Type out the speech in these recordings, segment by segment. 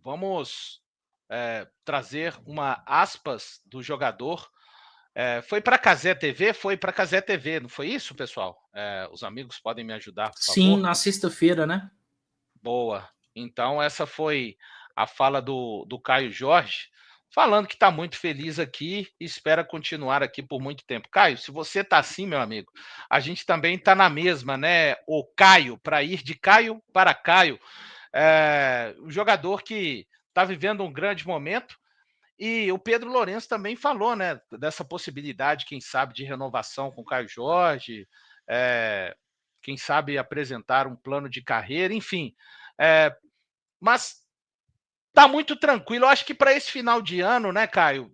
vamos trazer uma aspas do jogador. Foi para a Cazé TV? Foi para a Cazé TV, não foi isso, pessoal? Os amigos podem me ajudar, por Sim, favor? na sexta-feira, né? Boa. Então, essa foi a fala do Caio Jorge, falando que está muito feliz aqui e espera continuar aqui por muito tempo. Caio, se você está assim, meu amigo, a gente também está na mesma, né? O Caio, para ir de Caio para Caio. Um jogador que está vivendo um grande momento. E o Pedro Lourenço também falou, né, dessa possibilidade, quem sabe, de renovação com o Caio Jorge, quem sabe apresentar um plano de carreira, enfim. Mas tá muito tranquilo. Eu acho que para esse final de ano, né, Caio?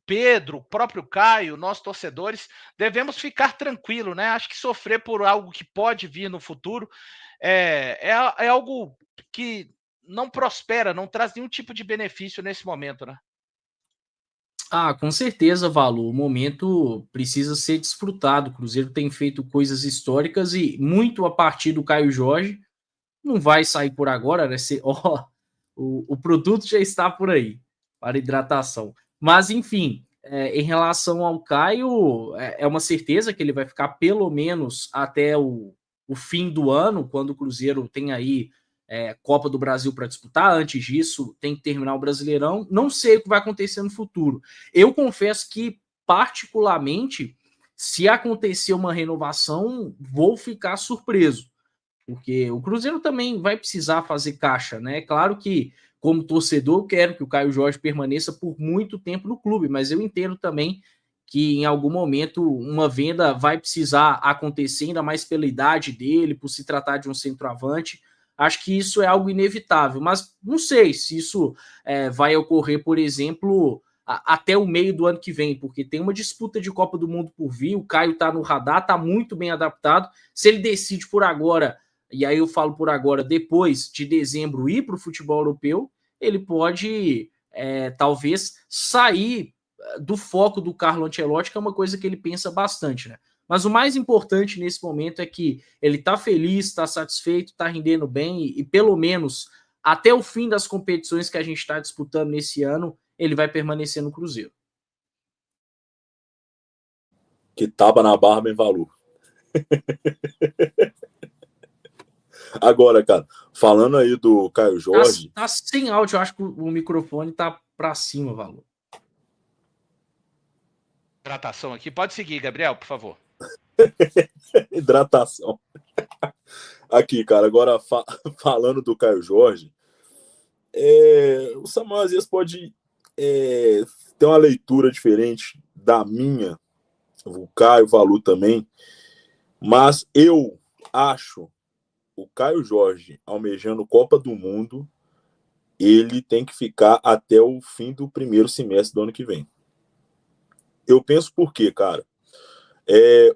Pedro, o próprio Caio, nós torcedores, devemos ficar tranquilo, né? Acho que sofrer por algo que pode vir no futuro é algo que não prospera, não traz nenhum tipo de benefício nesse momento, né? Ah, com certeza, Valor. O momento precisa ser desfrutado. O Cruzeiro tem feito coisas históricas e muito a partir do Caio Jorge. Não vai sair por agora, né? Ó, o produto já está por aí para hidratação. Mas, enfim, em relação ao Caio, é uma certeza que ele vai ficar pelo menos até o fim do ano, quando o Cruzeiro tem aí Copa do Brasil para disputar. Antes disso, tem que terminar o Brasileirão. Não sei o que vai acontecer no futuro. Eu confesso que, particularmente, se acontecer uma renovação, vou ficar surpreso, porque o Cruzeiro também vai precisar fazer caixa, né? Claro que, como torcedor, eu quero que o Caio Jorge permaneça por muito tempo no clube, mas eu entendo também que em algum momento uma venda vai precisar acontecer, ainda mais pela idade dele, por se tratar de um centroavante. Acho que isso é algo inevitável, mas não sei se isso vai ocorrer, por exemplo, até o meio do ano que vem, porque tem uma disputa de Copa do Mundo por vir, o Caio está no radar, está muito bem adaptado. Se ele decide por agora, e aí eu falo por agora, depois de dezembro ir para o futebol europeu, ele pode talvez sair do foco do Carlo Ancelotti, que é uma coisa que ele pensa bastante, né? Mas o mais importante nesse momento é que ele está feliz, está satisfeito, está rendendo bem e pelo menos até o fim das competições que a gente está disputando nesse ano, ele vai permanecer no Cruzeiro. Que tapa na barra, bem valor. Agora, cara, falando aí do Caio Jorge. Tá sem áudio, eu acho que o microfone tá para cima, Valor. Hidratação aqui. Pode seguir, Gabriel, por favor. Hidratação. Aqui, cara, agora falando do Caio Jorge, o Samuel às vezes pode ter uma leitura diferente da minha, o Caio Valu também, mas eu acho o Caio Jorge almejando Copa do Mundo, ele tem que ficar até o fim do primeiro semestre do ano que vem. Eu penso por quê, cara?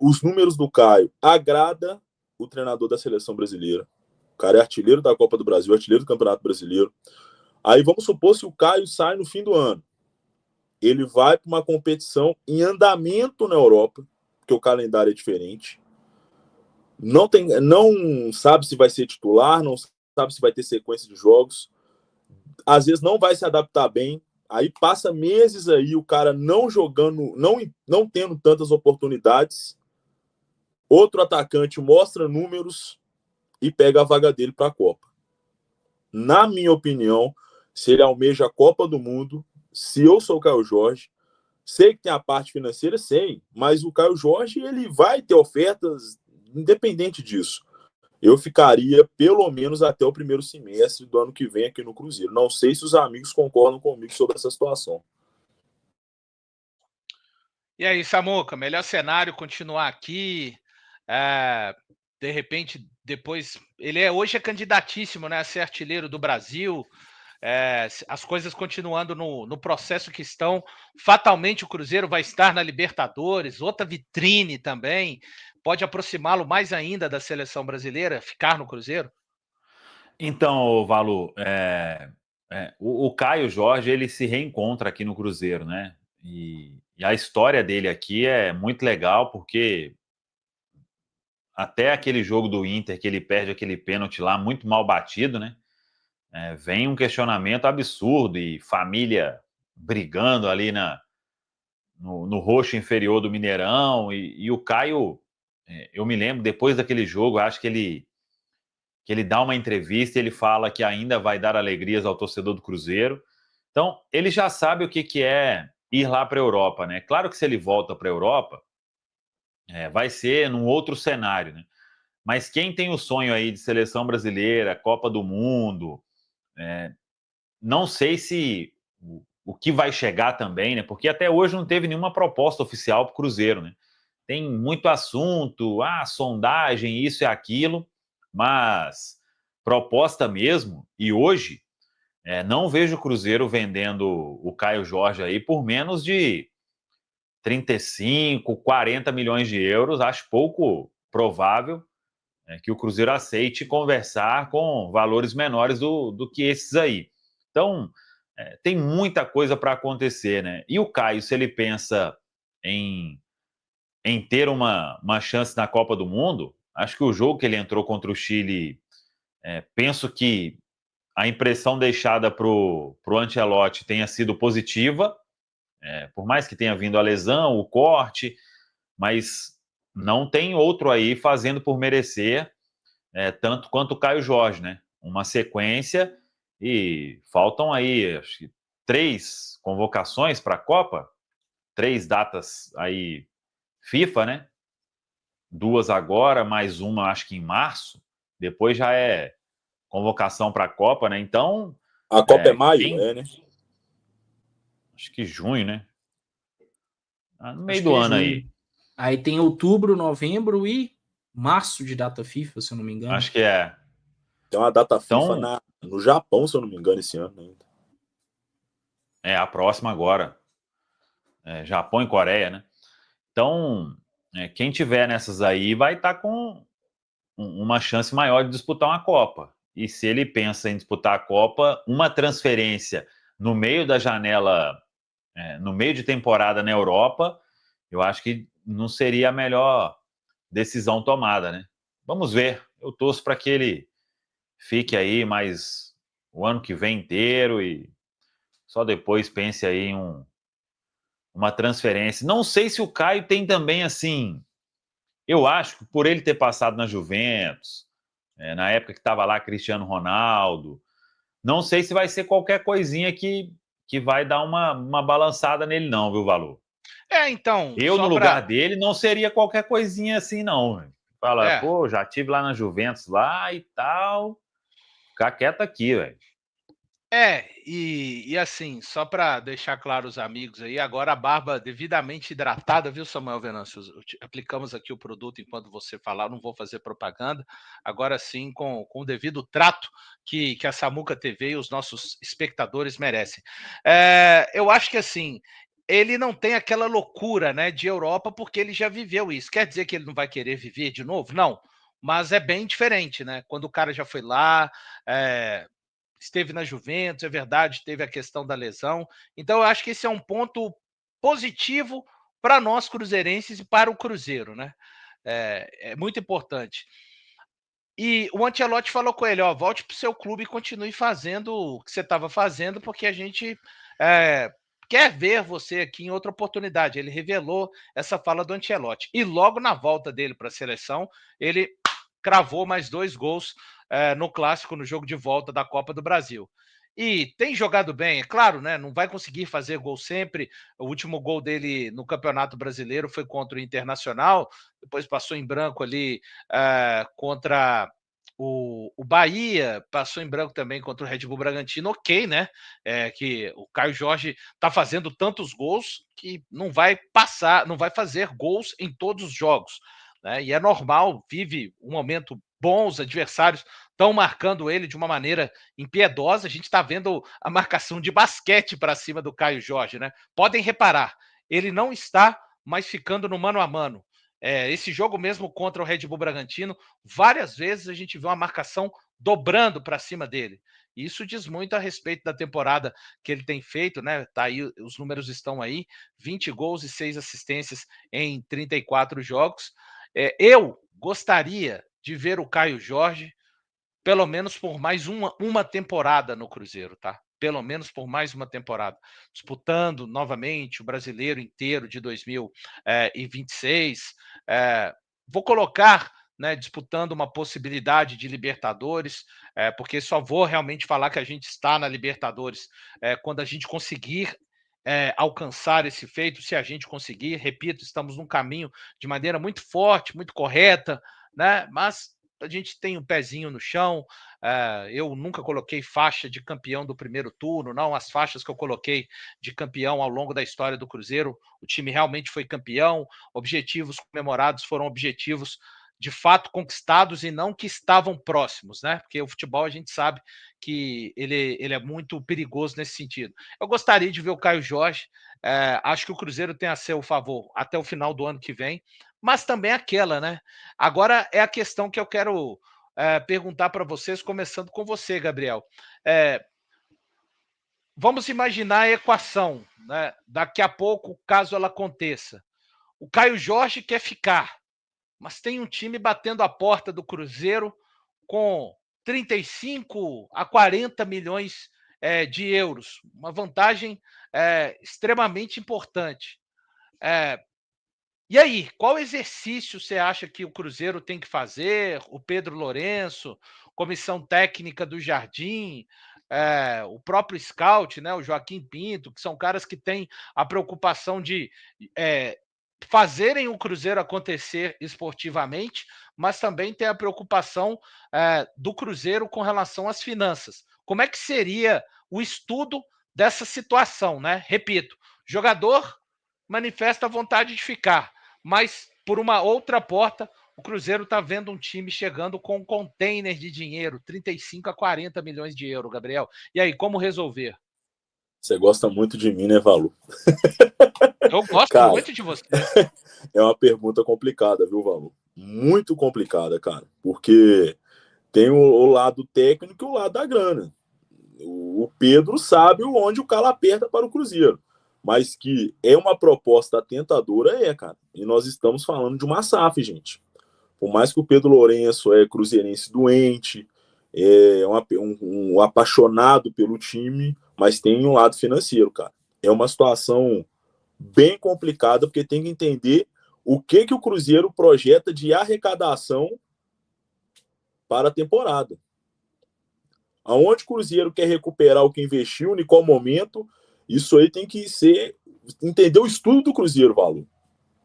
Os números do Caio agrada o treinador da seleção brasileira. O cara é artilheiro da Copa do Brasil, artilheiro do Campeonato Brasileiro. Aí vamos supor se o Caio sai no fim do ano. Ele vai para uma competição em andamento na Europa, porque o calendário é diferente. Não sabe se vai ser titular, não sabe se vai ter sequência de jogos. Às vezes não vai se adaptar bem. Aí passa meses aí o cara não jogando, não tendo tantas oportunidades. Outro atacante mostra números e pega a vaga dele para a Copa. Na minha opinião, se ele almeja a Copa do Mundo, se eu sou o Caio Jorge, sei que tem a parte financeira, sei, mas o Caio Jorge ele vai ter ofertas independente disso. Eu ficaria pelo menos até o primeiro semestre do ano que vem aqui no Cruzeiro. Não sei se os amigos concordam comigo sobre essa situação. E aí, Samuca, melhor cenário continuar aqui. De repente, depois. Ele hoje é candidatíssimo, né, a ser artilheiro do Brasil. As coisas continuando no processo que estão. Fatalmente o Cruzeiro vai estar na Libertadores, outra vitrine também. Pode aproximá-lo mais ainda da seleção brasileira, ficar no Cruzeiro? Então, Valu, o Caio Jorge ele se reencontra aqui no Cruzeiro, né? E a história dele aqui é muito legal, porque até aquele jogo do Inter que ele perde aquele pênalti lá, muito mal batido, né? vem um questionamento absurdo e família brigando ali no roxo inferior do Mineirão, e o Caio, eu me lembro, depois daquele jogo, acho que ele dá uma entrevista e ele fala que ainda vai dar alegrias ao torcedor do Cruzeiro. Então, ele já sabe o que é ir lá para a Europa, né? Claro que se ele volta para a Europa, vai ser num outro cenário, né? Mas quem tem o sonho aí de seleção brasileira, Copa do Mundo, não sei se o que vai chegar também, né? Porque até hoje não teve nenhuma proposta oficial para o Cruzeiro, né? Tem muito assunto, sondagem, isso e aquilo, mas proposta mesmo, e hoje não vejo o Cruzeiro vendendo o Caio Jorge aí por menos de 35, 40 milhões de euros. Acho pouco provável que o Cruzeiro aceite conversar com valores menores do que esses aí. Então, tem muita coisa para acontecer, né? E o Caio, se ele pensa em ter uma chance na Copa do Mundo, acho que o jogo que ele entrou contra o Chile, penso que a impressão deixada para o Ancelotti tenha sido positiva, por mais que tenha vindo a lesão, o corte, mas não tem outro aí fazendo por merecer tanto quanto o Caio Jorge, né? Uma sequência, e faltam aí, acho que 3 convocações para a Copa, 3 datas aí FIFA, né? 2 agora, mais uma acho que em março, depois já é convocação para a Copa, né? Então, a Copa é maio, né? Acho que junho, né? No meio Acho do que é ano junho. aí. Aí tem outubro, novembro e março de data FIFA, se eu não me engano. Acho que é. Tem uma data FIFA Então, no Japão, se eu não me engano, esse ano ainda. a próxima agora. Japão e Coreia, né? Então, quem tiver nessas aí vai estar com uma chance maior de disputar uma Copa. E se ele pensa em disputar a Copa, uma transferência no meio da janela, no meio de temporada na Europa, eu acho que não seria a melhor decisão tomada, né? Vamos ver. Eu torço para que ele fique aí mais o ano que vem inteiro e só depois pense aí em uma transferência. Não sei se o Caio tem também assim. Eu acho que por ele ter passado na Juventus, na época que estava lá Cristiano Ronaldo, não sei se vai ser qualquer coisinha que vai dar uma balançada nele, não, viu, Valor? Então, Eu, no só lugar para. dele, não seria qualquer coisinha assim, não. Fala, pô, já tive lá na Juventus lá e tal. Ficar quieto aqui, velho. E assim, só para deixar claro os amigos aí, agora a barba devidamente hidratada, viu, Samuel Venâncio? Aplicamos aqui o produto enquanto você falar, não vou fazer propaganda. Agora sim, com o devido trato que a Samuca TV e os nossos espectadores merecem. Eu acho que assim, ele não tem aquela loucura, né, de Europa, porque ele já viveu isso. Quer dizer que ele não vai querer viver de novo? Não. Mas é bem diferente, né? Quando o cara já foi lá, esteve na Juventus, é verdade, teve a questão da lesão. Então, eu acho que esse é um ponto positivo para nós cruzeirenses e para o Cruzeiro, né? É muito importante. E o Ancelotti falou com ele: ó, volte para o seu clube e continue fazendo o que você estava fazendo, porque a gente quer ver você aqui em outra oportunidade. Ele revelou essa fala do Ancelotti. E logo na volta dele para a seleção, ele cravou mais 2 gols no clássico, no jogo de volta da Copa do Brasil. E tem jogado bem, é claro, né? Não vai conseguir fazer gol sempre. O último gol dele no Campeonato Brasileiro foi contra o Internacional, depois passou em branco ali contra o Bahia, passou em branco também contra o Red Bull Bragantino, ok, né? Que o Caio Jorge está fazendo tantos gols que não vai passar, não vai fazer gols em todos os jogos. Né? E é normal, vive um momento bom, os adversários estão marcando ele de uma maneira impiedosa. A gente está vendo a marcação de basquete para cima do Caio Jorge, né? Podem reparar, ele não está mais ficando no mano a mano. Esse jogo mesmo contra o Red Bull Bragantino, várias vezes a gente viu uma marcação dobrando para cima dele. Isso diz muito a respeito da temporada que ele tem feito, né? Tá aí, os números estão aí: 20 gols e 6 assistências em 34 jogos. Eu gostaria de ver o Caio Jorge pelo menos por mais uma temporada no Cruzeiro, tá? Pelo menos por mais uma temporada. Disputando novamente o brasileiro inteiro de 2026. Vou colocar, né, disputando uma possibilidade de Libertadores, porque só vou realmente falar que a gente está na Libertadores quando a gente conseguir alcançar esse feito, se a gente conseguir. Repito, estamos num caminho de maneira muito forte, muito correta, né? Mas a gente tem um pezinho no chão. Eu nunca coloquei faixa de campeão do primeiro turno, não. As faixas que eu coloquei de campeão ao longo da história do Cruzeiro, o time realmente foi campeão. Objetivos comemorados foram objetivos de fato conquistados e não que estavam próximos, né? Porque o futebol a gente sabe que ele é muito perigoso nesse sentido. Eu gostaria de ver o Caio Jorge. Acho que o Cruzeiro tem a seu favor até o final do ano que vem, mas também aquela, né? Agora é a questão que eu quero perguntar para vocês, começando com você, Gabriel. Vamos imaginar a equação, né? Daqui a pouco, caso ela aconteça. O Caio Jorge quer ficar, mas tem um time batendo a porta do Cruzeiro com 35 a 40 milhões de euros. Uma vantagem extremamente importante. E aí, qual exercício você acha que o Cruzeiro tem que fazer? O Pedro Lourenço, comissão técnica do Jardim, o próprio scout, né, o Joaquim Pinto, que são caras que têm a preocupação de fazerem o Cruzeiro acontecer esportivamente, mas também tem a preocupação do Cruzeiro com relação às finanças. Como é que seria o estudo dessa situação, né? Repito, jogador manifesta a vontade de ficar, mas por uma outra porta, o Cruzeiro está vendo um time chegando com um container de dinheiro, 35 a 40 milhões de euros, Gabriel. E aí, como resolver? Você gosta muito de mim, né, Valu? Eu gosto Cara, muito de você. é uma pergunta complicada, viu, Valu? Muito complicada, cara. Porque tem o lado técnico e o lado da grana. O Pedro sabe onde o calo aperta para o Cruzeiro. Mas que é uma proposta tentadora, cara. E nós estamos falando de uma SAF, gente. Por mais que o Pedro Lourenço é cruzeirense doente, um apaixonado pelo time, mas tem um lado financeiro, cara. É uma situação bem complicada, porque tem que entender o que o Cruzeiro projeta de arrecadação para a temporada. Aonde o Cruzeiro quer recuperar o que investiu, em qual momento, isso aí tem que ser, entender o estudo do Cruzeiro, Valor.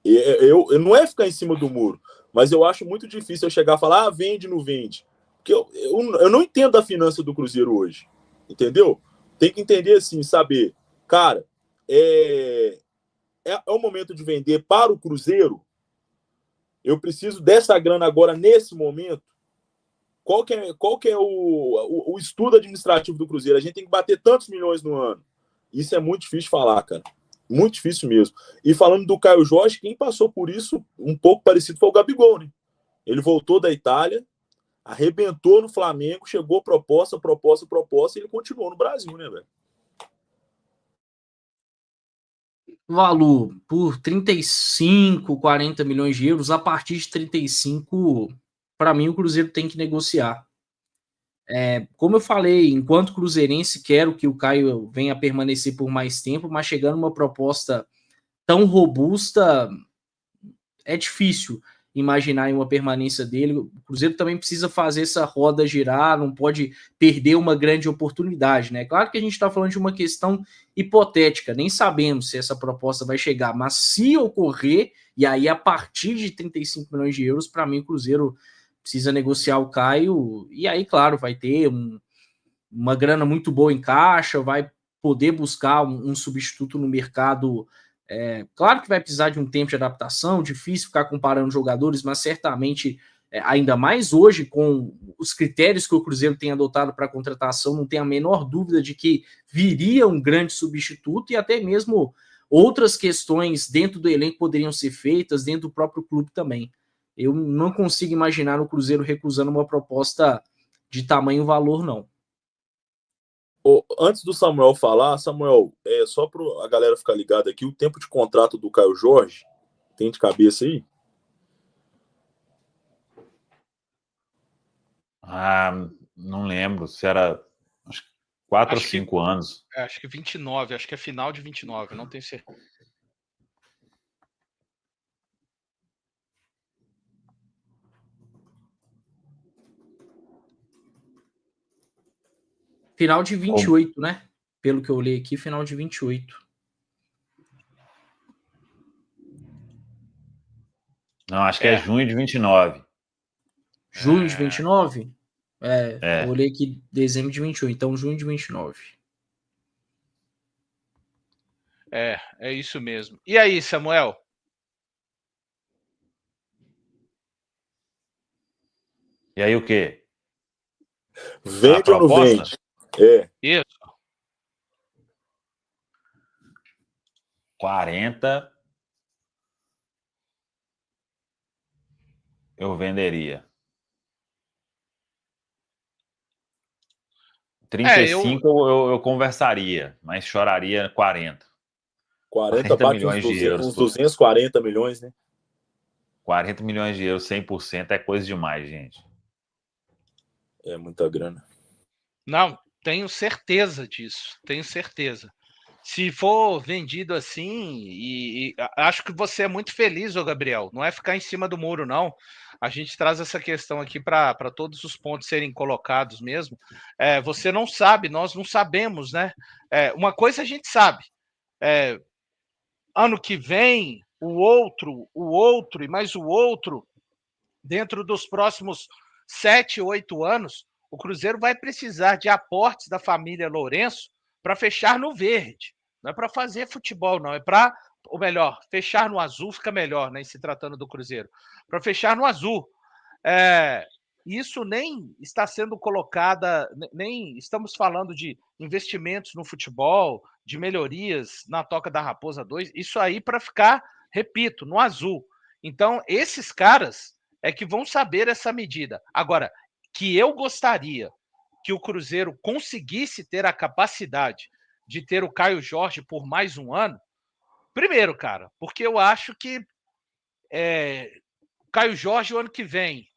Eu não é ficar em cima do muro, mas eu acho muito difícil eu chegar e falar, vende, não vende. Porque eu não entendo a finança do Cruzeiro hoje, entendeu? Tem que entender assim, saber, cara, é o momento de vender para o Cruzeiro, eu preciso dessa grana agora, nesse momento. Qual que é o estudo administrativo do Cruzeiro? A gente tem que bater tantos milhões no ano. Isso é muito difícil de falar, cara. Muito difícil mesmo. E falando do Caio Jorge, quem passou por isso um pouco parecido foi o Gabigol, né? Ele voltou da Itália, arrebentou no Flamengo, chegou proposta, e ele continuou no Brasil, né, velho? Valor por 35, 40 milhões de euros, a partir de 35, para mim o Cruzeiro tem que negociar. Como eu falei, enquanto cruzeirense, quero que o Caio venha permanecer por mais tempo, mas chegando uma proposta tão robusta, é difícil imaginar uma permanência dele. O Cruzeiro também precisa fazer essa roda girar, não pode perder uma grande oportunidade, né? Claro que a gente está falando de uma questão hipotética, nem sabemos se essa proposta vai chegar, mas se ocorrer, e aí a partir de 35 milhões de euros, para mim o Cruzeiro precisa negociar o Caio, e aí, claro, vai ter uma grana muito boa em caixa, vai poder buscar um substituto no mercado. Claro que vai precisar de um tempo de adaptação, difícil ficar comparando jogadores, mas certamente, ainda mais hoje, com os critérios que o Cruzeiro tem adotado para a contratação, não tem a menor dúvida de que viria um grande substituto, e até mesmo outras questões dentro do elenco poderiam ser feitas, dentro do próprio clube também. Eu não consigo imaginar o Cruzeiro recusando uma proposta de tamanho e valor, não. Antes do Samuel falar, Samuel, só para a galera ficar ligada aqui, o tempo de contrato do Caio Jorge, tem de cabeça aí? Não lembro se era 4 ou 5 anos. Acho que 29, acho que é final de 29, não tenho certeza. Final de 28, né? Pelo que eu olhei aqui, final de 28. Não, acho que é junho de 29. Junho de 29? Eu olhei aqui dezembro de 28, então junho de 29. É isso mesmo. E aí, Samuel? E aí o quê? Vende ou não vende? Isso. 40 eu venderia. 35 eu conversaria, mas choraria 40. 40 bate milhões de euros. Uns 240 milhões, né? 40 milhões de euros, 100% é coisa demais, gente. É muita grana. Não, tenho certeza disso. Tenho certeza. Se for vendido assim, e acho que você é muito feliz, ô Gabriel. Não é ficar em cima do muro, não. A gente traz essa questão aqui para todos os pontos serem colocados mesmo. Você não sabe, nós não sabemos, né? Uma coisa a gente sabe. Ano que vem, o outro e mais o outro, dentro dos próximos 7, 8 anos, o Cruzeiro vai precisar de aportes da família Lourenço para fechar no verde. Não é para fazer futebol, não. É para, ou melhor, fechar no azul fica melhor, né? Se tratando do Cruzeiro. Para fechar no azul. Isso nem está sendo colocada, nem estamos falando de investimentos no futebol, de melhorias na Toca da Raposa 2, isso aí para ficar, repito, no azul. Então, esses caras é que vão saber essa medida. Agora, que eu gostaria que o Cruzeiro conseguisse ter a capacidade de ter o Caio Jorge por mais um ano, primeiro, cara, porque eu acho que o Caio Jorge o ano que vem,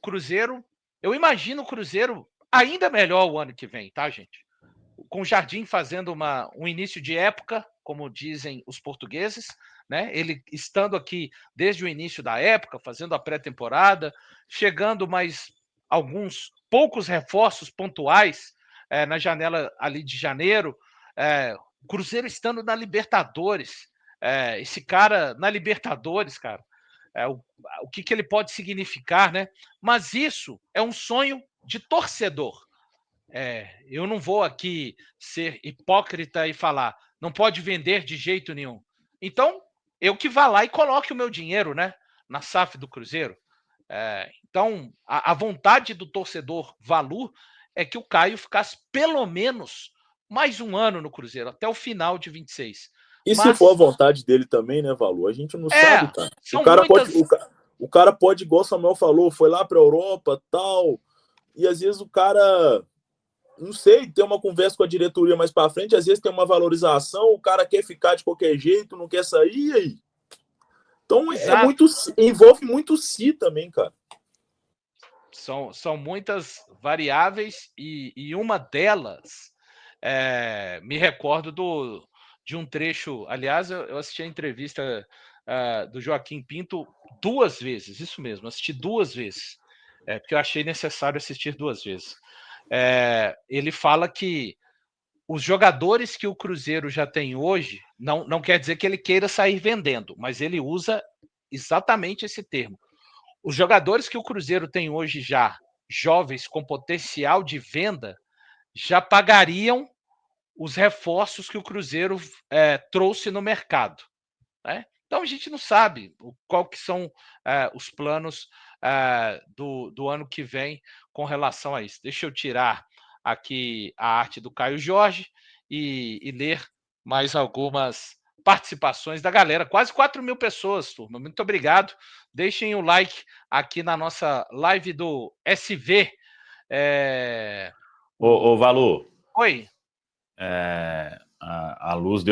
Cruzeiro, eu imagino o Cruzeiro ainda melhor o ano que vem, tá, gente? Com o Jardim fazendo um início de época, como dizem os portugueses, né? Ele estando aqui desde o início da época, fazendo a pré-temporada, chegando mais alguns poucos reforços pontuais na janela ali de janeiro, o Cruzeiro estando na Libertadores, esse cara na Libertadores, cara, o que ele pode significar, né? Mas isso é um sonho de torcedor. Eu não vou aqui ser hipócrita e falar, não pode vender de jeito nenhum. Então, eu que vá lá e coloque o meu dinheiro, né, na SAF do Cruzeiro. Então, a vontade do torcedor Valu é que o Caio ficasse pelo menos mais um ano no Cruzeiro, até o final de 26. E se for a vontade dele também, né, Valu? A gente não sabe, cara. O cara pode, igual o Samuel falou, foi lá pra Europa, tal, e às vezes o cara, não sei, tem uma conversa com a diretoria mais pra frente, às vezes tem uma valorização, o cara quer ficar de qualquer jeito, não quer sair, e aí? Então, envolve muito si também, cara. São muitas variáveis e uma delas, me recordo de um trecho, aliás, eu assisti a entrevista do Joaquim Pinto 2 vezes, isso mesmo, assisti 2 vezes, porque eu achei necessário assistir 2 vezes. Ele fala que os jogadores que o Cruzeiro já tem hoje, não quer dizer que ele queira sair vendendo, mas ele usa exatamente esse termo. Os jogadores que o Cruzeiro tem hoje já, jovens com potencial de venda, já pagariam os reforços que o Cruzeiro trouxe no mercado. Né? Então a gente não sabe qual que são os planos do ano que vem com relação a isso. Deixa eu tirar aqui a arte do Caio Jorge e ler mais algumas participações da galera. Quase 4 mil pessoas, turma. Muito obrigado. Deixem o like aqui na nossa live do SV. Ô, Valu. Oi. A luz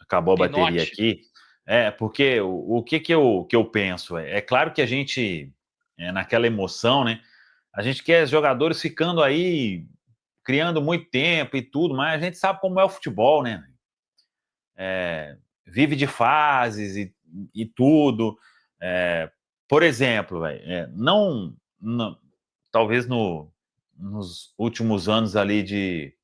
acabou a bateria aqui. Porque o que eu penso? É claro que a gente, naquela emoção, né? A gente quer jogadores ficando aí, criando muito tempo e tudo, mas a gente sabe como é o futebol, né? Vive de fases e tudo. Por exemplo, não, talvez nos últimos anos ali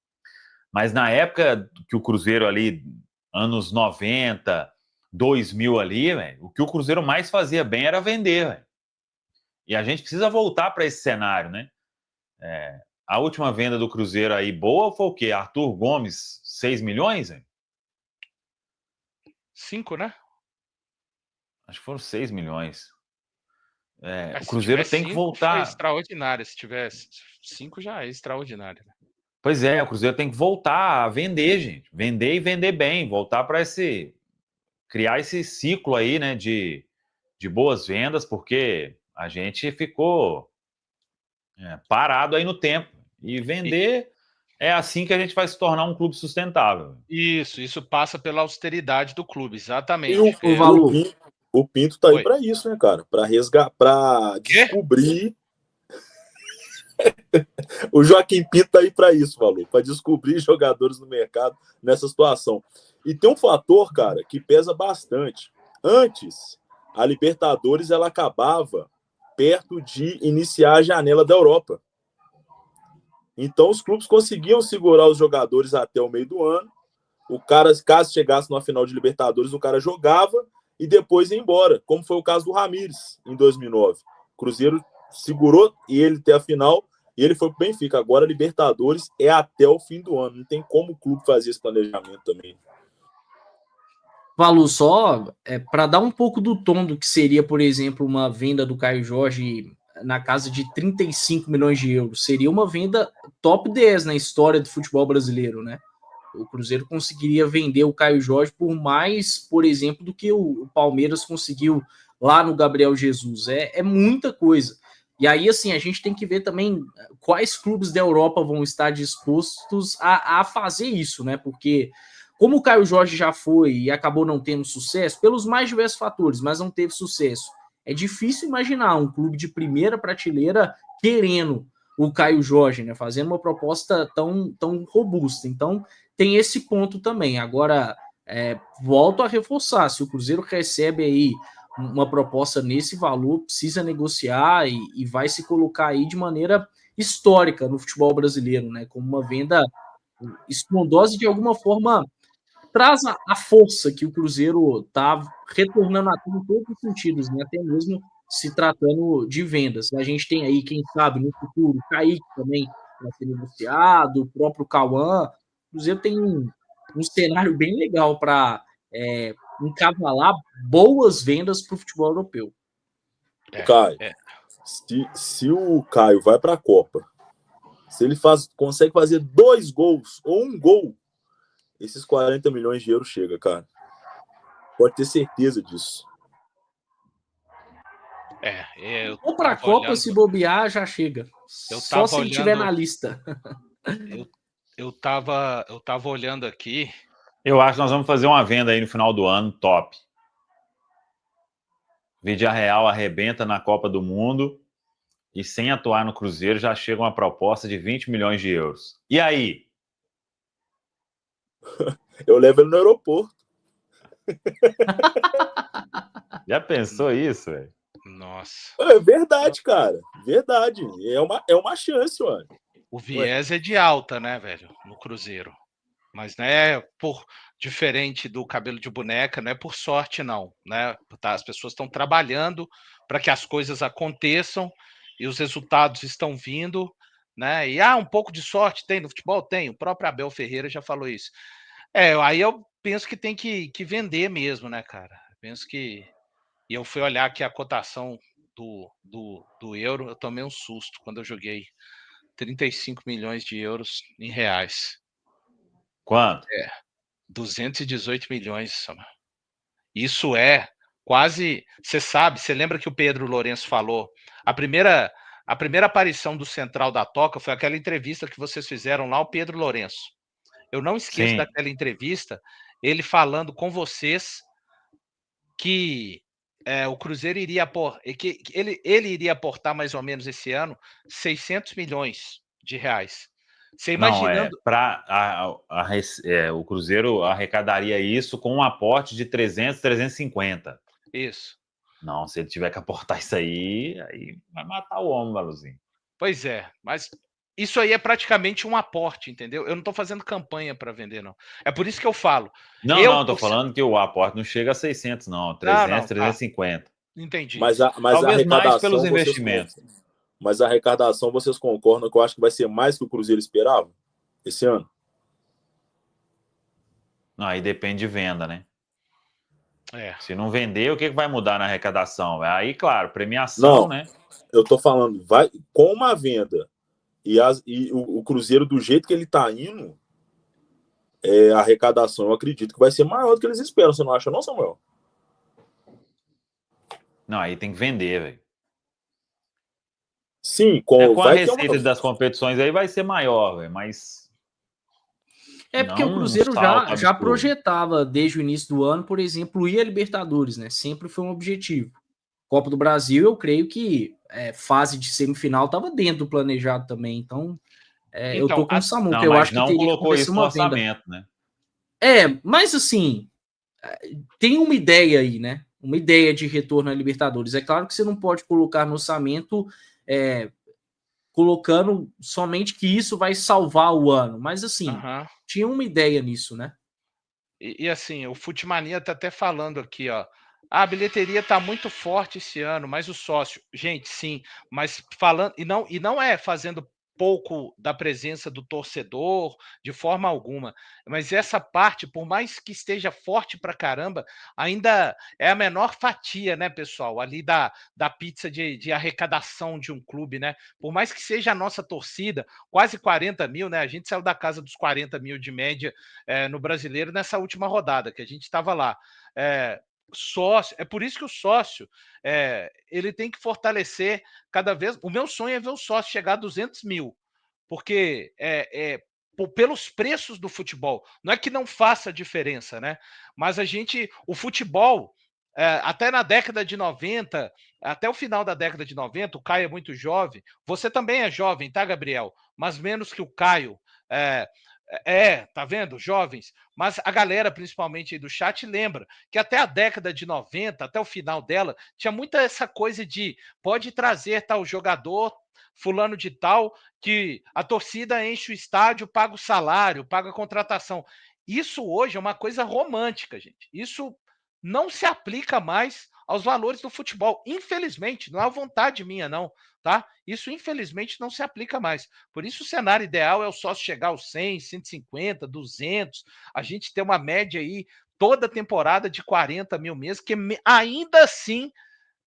mas na época que o Cruzeiro ali, anos 90, 2000 ali, véio, o que o Cruzeiro mais fazia bem era vender, véio. E a gente precisa voltar para esse cenário, né? A última venda do Cruzeiro aí boa foi o quê? Arthur Gomes, 6 milhões? Véio? 5, né? Acho que foram 6 milhões. O Se Cruzeiro tiver tem que 5, voltar. foi extraordinário. Se tiver 5, já é extraordinário. Pois é, o Cruzeiro tem que voltar a vender, gente. Vender e vender bem. Voltar para criar esse ciclo aí, né, de boas vendas, porque a gente ficou parado aí no tempo. E vender é assim que a gente vai se tornar um clube sustentável. Isso passa pela austeridade do clube, E exatamente. o Pinto tá aí para isso, né, cara? Para resgatar, para descobrir. O Joaquim Pinto tá aí para isso, Valor, para descobrir jogadores no mercado nessa situação. E tem um fator, cara, que pesa bastante. Antes, a Libertadores ela acabava perto de iniciar a janela da Europa. Então, os clubes conseguiam segurar os jogadores até o meio do ano. O cara, caso chegasse numa final de Libertadores, o cara jogava e depois ia embora, como foi o caso do Ramires em 2009. O Cruzeiro segurou e ele até a final e ele foi pro Benfica. Agora, a Libertadores é até o fim do ano. Não tem como o clube fazer esse planejamento também. Valu, só para dar um pouco do tom do que seria, por exemplo, uma venda do Caio Jorge na casa de 35 milhões de euros. Seria uma venda top 10 na história do futebol brasileiro, né? O Cruzeiro conseguiria vender o Caio Jorge por mais, por exemplo, do que o Palmeiras conseguiu lá no Gabriel Jesus. É muita coisa. E aí, assim, a gente tem que ver também quais clubes da Europa vão estar dispostos a fazer isso, né? Porque como o Caio Jorge já foi e acabou não tendo sucesso, pelos mais diversos fatores, mas não teve sucesso, é difícil imaginar um clube de primeira prateleira querendo o Caio Jorge, né? Fazendo uma proposta tão robusta. Então, tem esse ponto também. Agora, volto a reforçar, se o Cruzeiro recebe aí uma proposta nesse valor, precisa negociar e vai se colocar aí de maneira histórica no futebol brasileiro, né? Como uma venda estrondosa e de alguma forma traz a força que o Cruzeiro está retornando a ter em todos os sentidos, né? Até mesmo se tratando de vendas. A gente tem aí, quem sabe, no futuro, o Kaique também vai ser negociado, o próprio Cauã. O Cruzeiro tem um cenário bem legal para encavalar boas vendas para o futebol europeu. Caio, se o Caio vai para a Copa, se ele consegue fazer 2 gols ou 1 gol, esses 40 milhões de euros chega, cara. Pode ter certeza disso. Ou para a Copa, se bobear, já chega. Só se ele estiver na lista. Eu tava olhando aqui. Eu acho que nós vamos fazer uma venda aí no final do ano, top. Vídea Real arrebenta na Copa do Mundo e sem atuar no Cruzeiro já chega uma proposta de 20 milhões de euros. E aí? Eu levo ele no aeroporto. Já pensou isso, velho? Nossa. É verdade, cara. Verdade. É uma chance, mano. O viés é de alta, né, velho? No Cruzeiro. Mas não é diferente do cabelo de boneca, não é por sorte, não. Né? As pessoas estão trabalhando para que as coisas aconteçam e os resultados estão vindo. Né? E um pouco de sorte tem no futebol? Tem. O próprio Abel Ferreira já falou isso. Aí eu penso que tem que vender mesmo, né, cara? Penso que. E eu fui olhar aqui a cotação do euro, eu tomei um susto quando eu joguei 35 milhões de euros em reais. Quanto? 218 milhões. Isso é quase. Você lembra que o Pedro Lourenço falou? A primeira aparição do Central da Toca foi aquela entrevista que vocês fizeram lá, o Pedro Lourenço. Eu não esqueço daquela entrevista, ele falando com vocês que o Cruzeiro iria ele iria aportar mais ou menos esse ano 600 milhões de reais. Você Não, imaginando... o Cruzeiro arrecadaria isso com um aporte de 300, 350. Isso. Não, se ele tiver que aportar isso aí vai matar o homem, Valuzinho. Pois é, mas isso aí é praticamente um aporte, entendeu? Eu não estou fazendo campanha para vender, não. É por isso que eu falo. Não, tô falando que o aporte não chega a 600, não. 300, Não, tá. 350. Entendi. Mas a Talvez mais arrecadação, pelos investimentos. Mas a arrecadação, vocês concordam que eu acho que vai ser mais que o Cruzeiro esperava esse ano? Não, aí depende de venda, né? É. Se não vender, o que vai mudar na arrecadação? Aí, claro, premiação, Não, né? eu tô falando, vai com uma venda e o Cruzeiro, do jeito que ele tá indo, a arrecadação, eu acredito que vai ser maior do que eles esperam. Você não acha, não, Samuel? Não, aí tem que vender, velho. Sim, Com a vai receita das competições aí vai ser maior, velho, mas... porque não o Cruzeiro um salto já absurdo. projetava desde o início do ano, por exemplo, ir a Libertadores, né? Sempre foi um objetivo. Copa do Brasil, eu creio que fase de semifinal estava dentro do planejado também. Então, eu tô com o Samuca. Eu acho que não teria que colocou acontecer isso no uma venda. orçamento, né? Mas assim, tem uma ideia aí, né? Uma ideia de retorno à Libertadores. É claro que você não pode colocar no orçamento colocando somente que isso vai salvar o ano. Mas assim, tinha uma ideia nisso, né? E assim, o Futemania tá até falando aqui, ó. A bilheteria tá muito forte esse ano, mas o sócio, gente, sim, mas falando e não é fazendo pouco da presença do torcedor de forma alguma, mas essa parte, por mais que esteja forte pra caramba, ainda é a menor fatia, né, pessoal, ali da pizza de arrecadação de um clube, né? Por mais que seja a nossa torcida, quase 40 mil, né? A gente saiu da casa dos 40 mil de média no Brasileiro nessa última rodada, que a gente estava lá. Sócio, é por isso que o sócio ele tem que fortalecer cada vez. O meu sonho é ver o sócio chegar a 200 mil, porque pelos preços do futebol, não é que não faça diferença, né? Mas o futebol, até na década de 90, até o final da década de 90, o Caio é muito jovem, você também é jovem, tá, Gabriel? Mas menos que o Caio. Tá vendo? Jovens. Mas a galera, principalmente aí do chat, lembra que até a década de 90, até o final dela, tinha muita essa coisa de pode trazer tal jogador, fulano de tal, que a torcida enche o estádio, paga o salário, paga a contratação. Isso hoje é uma coisa romântica, gente. Isso não se aplica mais aos valores do futebol. Infelizmente, não é vontade minha, não, tá? Isso, infelizmente, não se aplica mais. Por isso, o cenário ideal é o sócio chegar aos 100, 150, 200, a gente ter uma média aí toda temporada de 40 mil meses, que ainda assim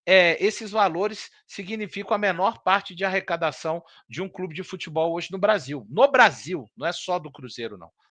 esses valores significam a menor parte de arrecadação de um clube de futebol hoje no Brasil. No Brasil, não é só do Cruzeiro, não.